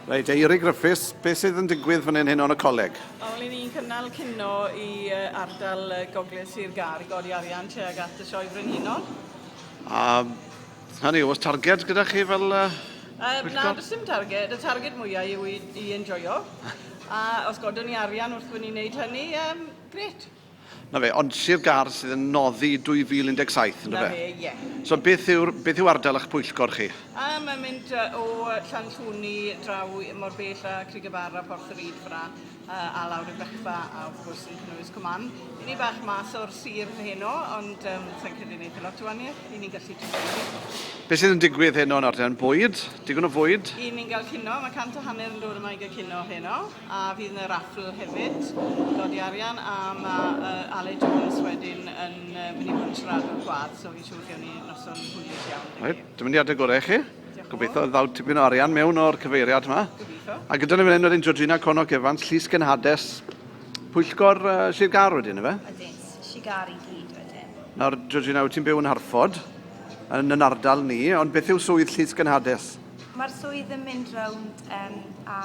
Reit, Eirig Griffiths, beth sydd yn digwydd fan hyn o'n y coleg? Wel, ni'n cynnal cino i ardal Gogledd Sir Gar i godi arian tuag at y sioe Frenhinol. A hynny, oes targed gyda chi fel Na, pwyllgor? does dim targed. Y targed mwyaf yw i enjoyo. A os godwn ni arian wrth fynd i wneud hynny, gret. Na fe, ond Sir Gar sydd yn noddi 2017, ynddo Na fe? fe, ie. So beth yw ardal eich pwyllgor chi? Mae'n mynd o Llanllwni draw mor bell a Crigabara, Porth yr Yd fyna, a lawr y Bechfa, a wrth gwrs yn cynnwys Cyman. I ni bach mas o'r sir heno, ond sa'n credu wneud lot o waniaeth. I ni'n gallu trefnu. Beth sydd yn digwydd heno yn ardal? Bwyd? Digon o fwyd? I ni'n cael cino, mae 100 yn dod yma i gael cino heno, a fydd yna raffl hefyd, godi arian, a mae Ale Jones wedyn yn mynd i fod yn siarad o'r gwadd, so fi'n siŵr gewn ni noson hwylus iawn. Reit, dymuniadau gorau chi. Gobeithio ddaw tipyn o arian mewn o'r cyfeiriad yma. Gobeithio. A gyda ni fan hyn wedyn Georgina Connoc Evans, Llys Genhades, pwyllgor Sir Gar wedyn, yfe? Ydyn, Sigar i gyd wedyn. Nawr, Georgina, wyt ti'n byw yn Harfod, yn ardal ni, ond beth yw swydd Llys Genhades? Mae'r swydd yn mynd rownd a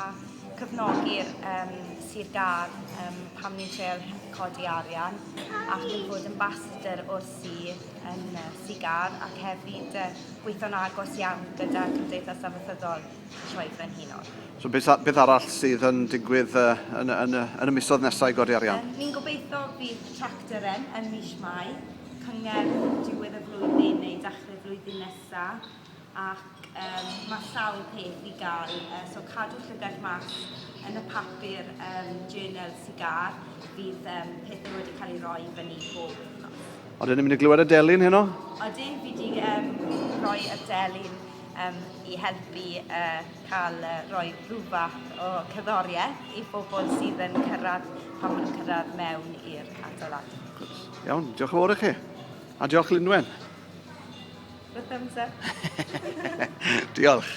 cyfnogi'r Sir Gar pam ni'n treul codi arian ac ni'n fod yn ambassador o'r sir yn Sir Gar ac hefyd gweithio'n agos iawn gyda Cymdeithas Amaethyddol Sioe Frenhinol. So beth arall sydd yn digwydd yn y misoedd nesaf i godi arian? Ni'n gobeithio bydd tractoren yn mis Mai, cyngerdd diwedd y flwyddyn neu dechrau flwyddyn nesaf ac mae sawl peth i gael, so cadw llygaid mas yn y papur journal Sigar, fydd pethau wedi cael ei roi fyny bob wythnos. Oedden ni'n mynd i glywed y delyn heno? Oedden fi wedi rhoi y delyn i helpu cael rhoi rhywbeth o cyddoriaeth i bobl sydd yn cyrraedd pan maen nhw'n cyrraedd mewn i'r adeilad. Iawn, diolch yn fawr i chi. A diolch Lynwen. Good thumbs up. Diolch.